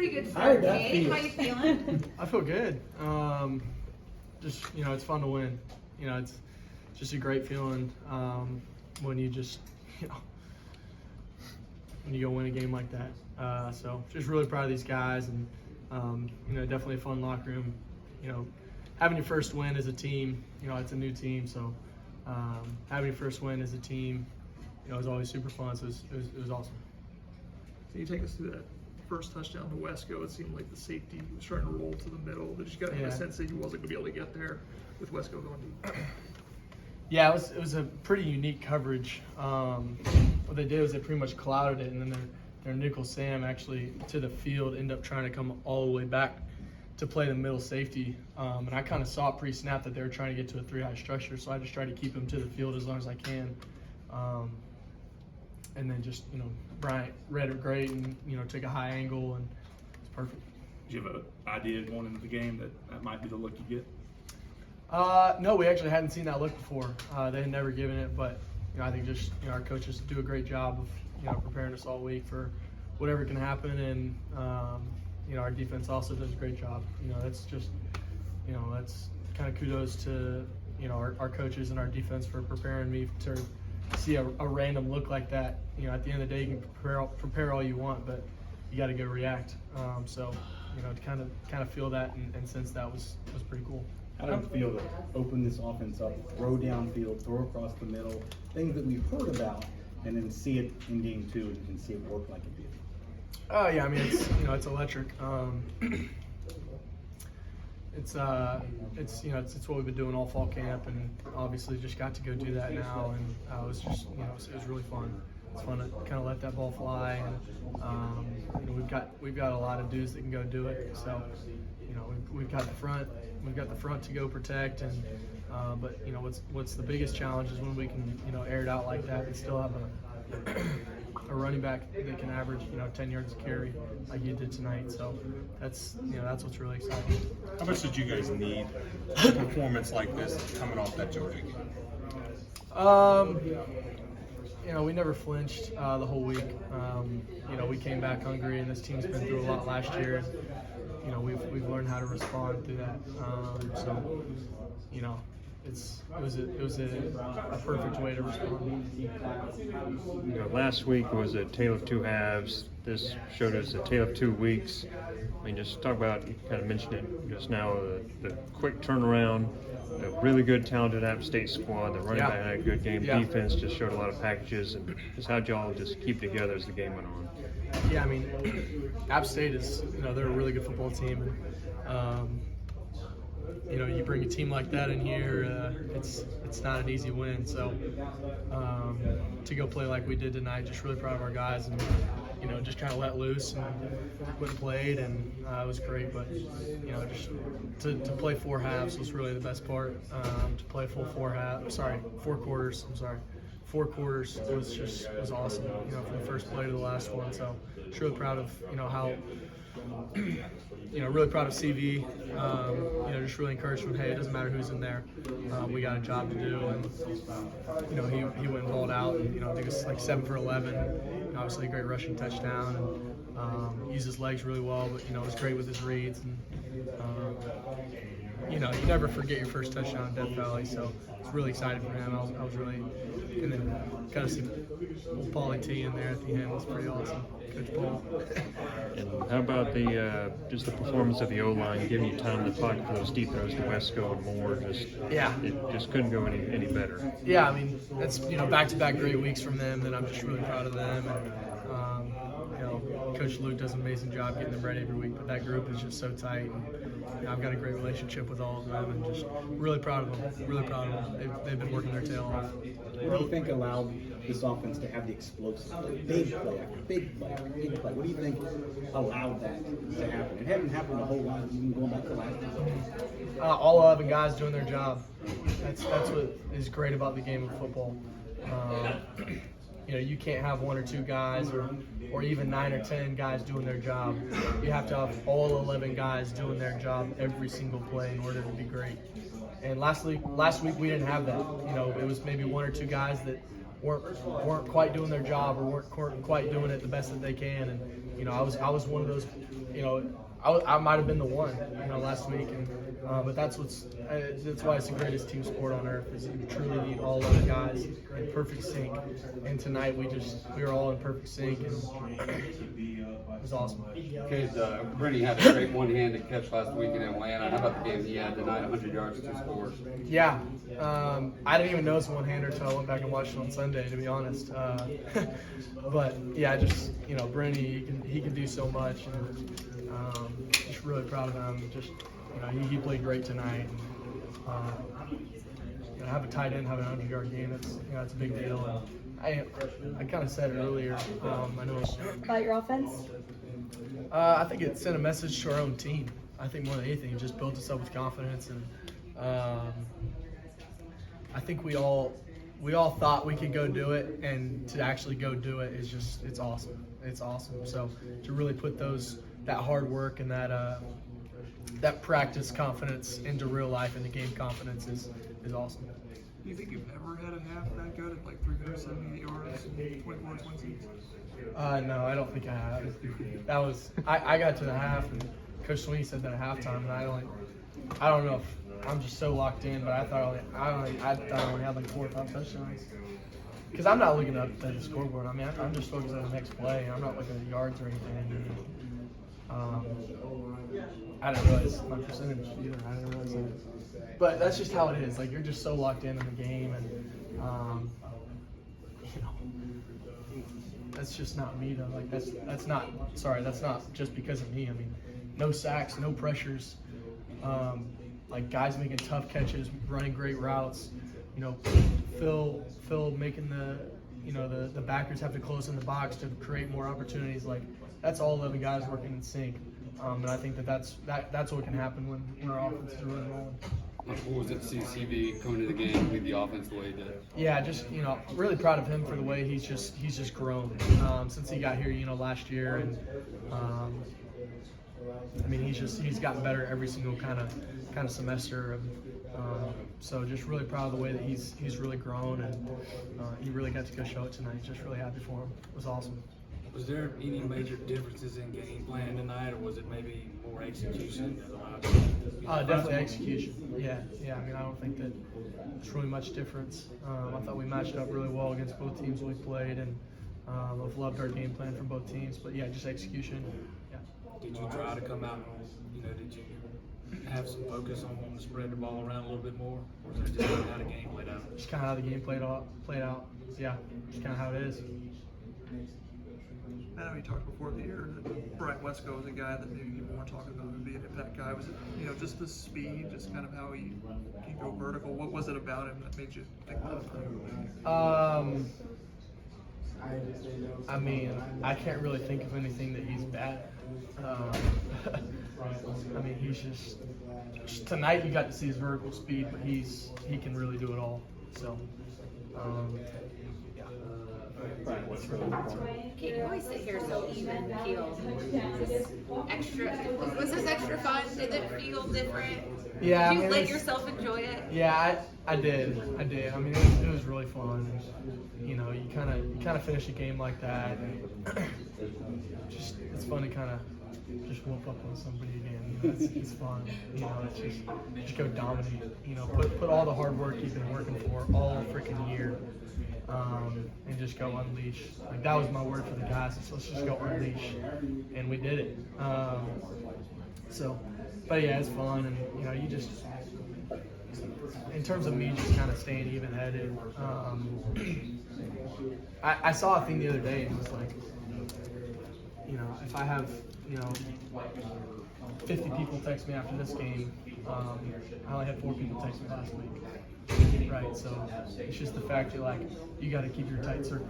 Pretty good start, Cade. How you feeling? I feel good. Just, it's fun to win. It's just a great feeling when you just, when you go win a game like that. So just really proud of these guys, and definitely a fun locker room. Having your first win as a team, it's a new team, so having your first win as a team, is always super fun. So it was awesome. Can you take us through that first touchdown to Wesco? It seemed like the safety was starting to roll to the middle. Did you get a sense that he wasn't going to be able to get there with Wesco going deep? Yeah, it was a pretty unique coverage. What they did was they pretty much clouded it, and then their nickel Sam actually to the field ended up trying to come all the way back to play the middle safety. And I kind of saw pre-snap that they were trying to get to a three-high structure, so I just tried to keep him to the field as long as I can. And then just, Bryant read it great and, took a high angle, and it's perfect. Did you have an idea going into the game that might be the look you get? No, we actually hadn't seen that look before. They had never given it, but I think just our coaches do a great job of preparing us all week for whatever can happen, and our defense also does a great job. That's just that's kind of kudos to our coaches and our defense for preparing me to see a random look like that. At the end of the day, you can prepare all you want, but you got to go react. So to kind of feel that and sense that was pretty cool. How did it feel to open this offense up, throw downfield, throw across the middle, things that we've heard about, and then see it in game two and see it work like it did? Oh yeah, I mean it's electric. It's what we've been doing all fall camp, and obviously just got to go do that now, and it was just it was really fun. It's fun to kind of let that ball fly, and we've got a lot of dudes that can go do it. So we've got the front to go protect, and but what's the biggest challenge is when we can air it out like that and still have a running back that can average 10 yards a carry like you did tonight. So that's what's really exciting. How much did you guys need a performance like this coming off that Georgia game? We never flinched the whole week. We came back hungry, and this team's been through a lot last year. We've learned how to respond through that. It was a perfect way to respond. Last week was a tale of two halves. This showed us a tale of 2 weeks. I mean, just talk about, you kind of mentioned it just now, the quick turnaround, the really good, talented App State squad, the running back had a good game, defense just showed a lot of packages, and just how'd y'all just keep together as the game went on? Yeah, I mean, App State is, they're a really good football team, and you bring a team like that in here, it's not an easy win. So to go play like we did tonight, just really proud of our guys, and just kind of let loose and went and played, and it was great. But just to play 4 halves was really the best part. To play full 4 quarters. 4 quarters was awesome. From the first play to the last one. So just really proud of how. Really proud of CV. Just really encouraged him. Hey, it doesn't matter who's in there. We got a job to do, and he went and balled out. And, I think it's like 7 for 11. Obviously, a great rushing touchdown, and used his legs really well. But it was great with his reads, and you never forget your first touchdown in Death Valley. So I was really excited for him. I was really, and then kind of see old Paulie T in there at the end was pretty awesome. Coach Paul. And how about just the performance of the O-line, giving you time in the pocket for those deep throws to Wesco and more? It just couldn't go any better. Yeah, I mean, that's back-to-back great weeks from them, and I'm just really proud of them. And Coach Luke does an amazing job getting them ready every week, but that group is just so tight. And, I've got a great relationship with all of them, and just really proud of them. Really proud of them. They've been working their tail off. What do you think allowed this offense to have the explosive big play after big play after big play? What do you think allowed that to happen? It hadn't happened a whole lot even going back to last time. All 11 guys doing their job. That's what is great about the game of football. You can't have 1 or 2 guys or even 9 or 10 guys doing their job. You have to have all 11 guys doing their job every single play in order to be great. And last week we didn't have that. It was maybe 1 or 2 guys that weren't quite doing their job or weren't quite doing it the best that they can. And you know, I was one of those. You know, I might have been the one, you know, last week, and but that's why it's the greatest team sport on earth. Is you truly need all of the guys in perfect sync. And tonight we were all in perfect sync, and it was awesome. Cade, Brittany had a great one-handed catch last week in Atlanta. How about the game he had tonight? 100 yards, 2 scores. Yeah, I didn't even notice one-hander until I went back and watched it on Sunday, to be honest. But yeah, just you know, Brittany, he can do so much, and just really proud of him. Just you know, he played great tonight. And, you know, have a tight end, have an 100-yard game. It's a big deal. And I kind of said it earlier. I know. About your offense? I think it sent a message to our own team. I think more than anything, it just built us up with confidence, and I think we all thought we could go do it, and to actually go do it is it's awesome. It's awesome. So to really put that hard work and that practice confidence into real life and the game confidence is awesome. Do you think you've ever had a half that good at like 378 yards and 24 26? No, I don't think I have. That was I got to the half, and Coach Sweeney said that at halftime, and I don't know if I'm just so locked in, but I thought I only had like 4 or 5 touchdowns. Because I'm not looking up at the scoreboard. I mean, I'm just focused on the next play. I'm not looking at yards or anything. I didn't realize my percentage either. I didn't realize that. But that's just how it is. Like, you're just so locked in the game, and you know, that's just not me though. Like that's not just because of me. I mean, no sacks, no pressures. Like guys making tough catches, running great routes. You know, Phil making the backers have to close in the box to create more opportunities. Like that's all 11 guys working in sync. And I think that's what can happen when our offense is really rolling. What was it to see CB coming to the game and lead the offense the way he did? Yeah, just really proud of him for the way he's just grown since he got here. Last year, and I mean he's gotten better every single kind of semester. So just really proud of the way that he's really grown, and he really got to go show it tonight. Just really happy for him. It was awesome. Was there any major differences in game plan tonight, or was it maybe more execution that allowed you? Definitely execution. Yeah. I mean, I don't think that there's really much difference. I thought we matched up really well against both teams we played, and I've loved our game plan from both teams. But yeah, just execution. Yeah. Did you try to come out? Did you have some focus on wanting to spread the ball around a little bit more, or was that just how the game played out? Just kind of how the game played out. Yeah, just kind of how it is. I know you talked before the year that Brian Wesco was a guy that maybe people weren't talking about would be an impact guy. Was it, just the speed, just kind of how he can go vertical? What was it about him that made you think that? I mean, I can't really think of anything that he's bad at. I mean, he's just tonight you got to see his vertical speed, but he can really do it all. So, yeah. Cade, you always sit here so even keeled. Was this extra fun? Did it feel different? Yeah. Did you let yourself enjoy it? Yeah, I did. I mean, it was really fun. And, you kind of finish a game like that. And it's fun to kind of just whoop up on somebody again. It's fun. It's just go dominate. Put all the hard work you've been working for all freaking year. And just go unleash. Like that was my word for the guys. So let's just go unleash, and we did it. But yeah, it's fun, and you just, in terms of me just kind of staying even-headed. I saw a thing the other day, and it was like, if I have 50 people text me after this game, I only had 4 people text me last week. Right, so it's just the fact that you got to keep your tight circle,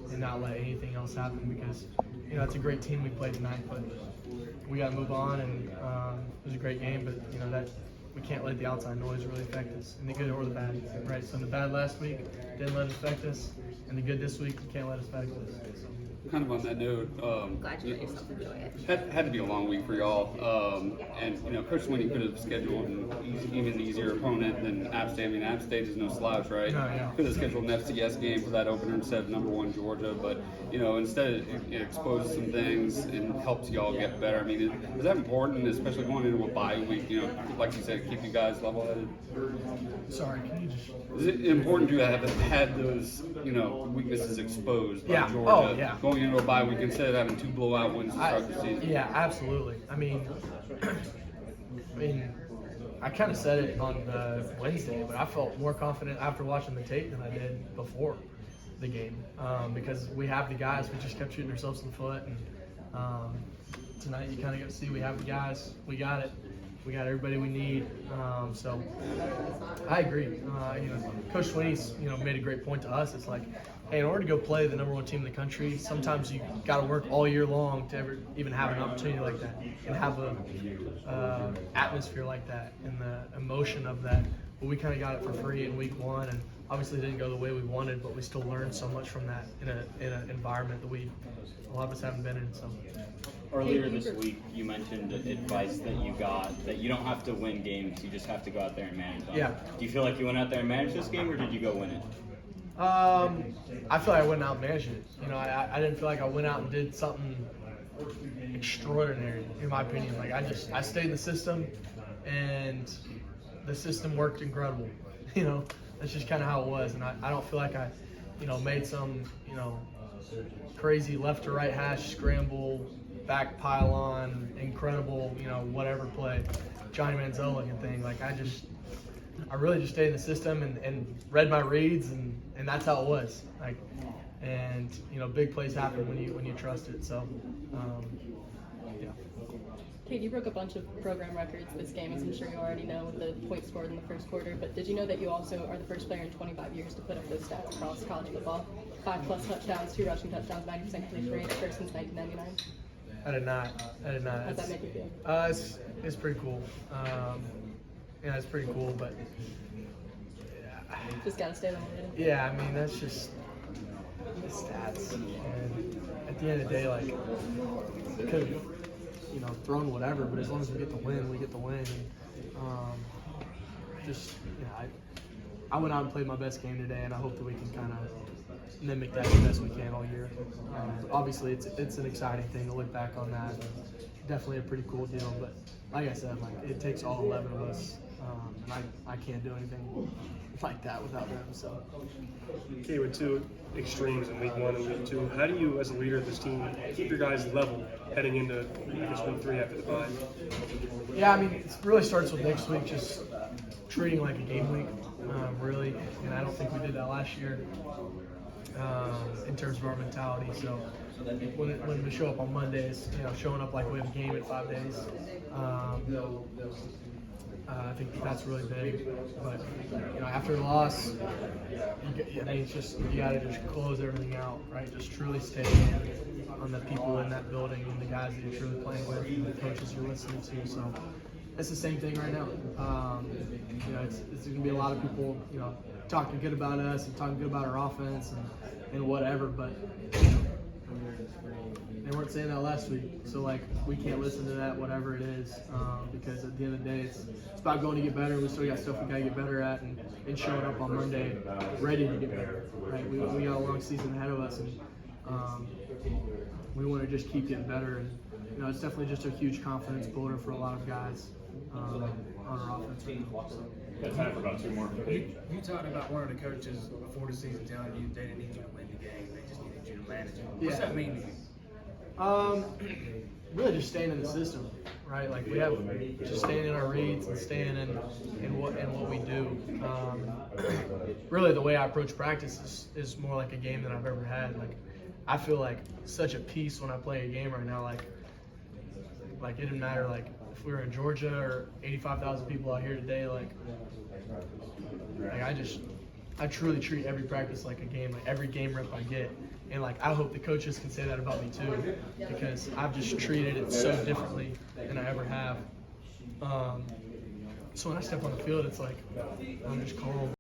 and not let anything else happen, because it's a great team we played tonight, but we got to move on, and it was a great game, but that we can't let the outside noise really affect us, in the good or the bad. Right, so in the bad last week didn't let it affect us. and the good this week, you can't let us back this. So. Kind of on that note, Glad you let yourself enjoy it. had to be a long week for y'all. And Coach Swinney could have scheduled an even easier opponent than App State. I mean, App State is no slouch, right? No, yeah. Could have scheduled an FCS game for that opener instead of #1 Georgia, but instead it exposes some things and helps y'all get better. I mean, is that important, especially going into a bye week? Like you said, keep you guys level-headed. Sorry, can you just? Is it important to have had those weaknesses exposed by Yeah. Georgia? Oh, yeah. Going into a bye week instead of having 2 blowout wins to start the season. Yeah, absolutely. I mean, I kind of said it on Wednesday, but I felt more confident after watching the tape than I did before the game because we have the guys. We just kept shooting ourselves in the foot, and tonight you kind of get to see we have the guys. We got it. We got everybody we need. So I agree. Coach Swinney's made a great point to us. It's like, hey, in order to go play the #1 team in the country, sometimes you got to work all year long to ever even have an opportunity like that and have a atmosphere like that and the emotion of that. But we kind of got it for free in week 1, and obviously it didn't go the way we wanted, but we still learned so much from that in an environment that a lot of us haven't been in. So. Earlier this week, you mentioned advice that you got that you don't have to win games, you just have to go out there and manage them. Yeah. Do you feel like you went out there and managed this game, or did you go win it? I feel like I went out and managed it. I didn't feel like I went out and did something extraordinary, in my opinion. Like I stayed in the system, and the system worked incredible. That's just kind of how it was, and I don't feel like I, made some, crazy left to right hash scramble, back pylon, incredible, whatever play, Johnny Manziel looking thing. Like I really just stayed in the system and read my reads, and that's how it was. Like, and big plays happen when you trust it. So, yeah. Cade, you broke a bunch of program records this game, as I'm sure you already know, with the points scored in the first quarter. But did you know that you also are the first player in 25 years to put up those stats across college football? 5+ touchdowns, 2 rushing touchdowns, 90% completion rate, first since 1999. I did not. How's that make you feel? It's pretty cool. Yeah, it's pretty cool, but Just gotta stay level-headed. yeah, I mean that's just the stats. And at the end of the day, like could have thrown whatever, but as long as we get the win, we get the win. And I went out and played my best game today, and I hope that we can kind of mimic that the best we can all year. Obviously, it's an exciting thing to look back on that. Definitely a pretty cool deal, but like I said, it takes all 11 of us, and I can't do anything like that without them. So. Okay, with 2 extremes in week 1 and week 2, how do you, as a leader of this team, keep your guys level heading into week 3 after the bye? Yeah, I mean, it really starts with next week, just treating like a game week, really. And I don't think we did that last year in terms of our mentality. So when we show up on Mondays, showing up like we have a game in 5 days. I think that's really big, but after a loss, it's just you got to just close everything out, right? Just truly stay on the people in that building and the guys that you're truly playing with and the coaches you're listening to. So it's the same thing right now. It's going to be a lot of people, talking good about us and talking good about our offense and whatever, but they weren't saying that last week, so we can't listen to that, whatever it is, because at the end of the day, it's about going to get better. We still got stuff we got to get better at, and showing up on Monday ready to get better. Right? We got a long season ahead of us, and we want to just keep getting better. And it's definitely just a huge confidence builder for a lot of guys on our offense right now. So. Got time for about 2 more. You talked about one of the coaches before the season telling you they didn't need you to win the game, they just needed you to manage it. What's that mean to you? Really just staying in the system, right? Like we have just staying in our reads and staying in what we do. Really, the way I approach practice is more like a game than I've ever had. Like I feel like such a peace when I play a game right now. Like it didn't matter if we were in Georgia or 85,000 people out here today. Like I truly treat every practice like a game. Like every game rep I get. And I hope the coaches can say that about me too, because I've just treated it so differently than I ever have. So when I step on the field, it's like I'm just calm.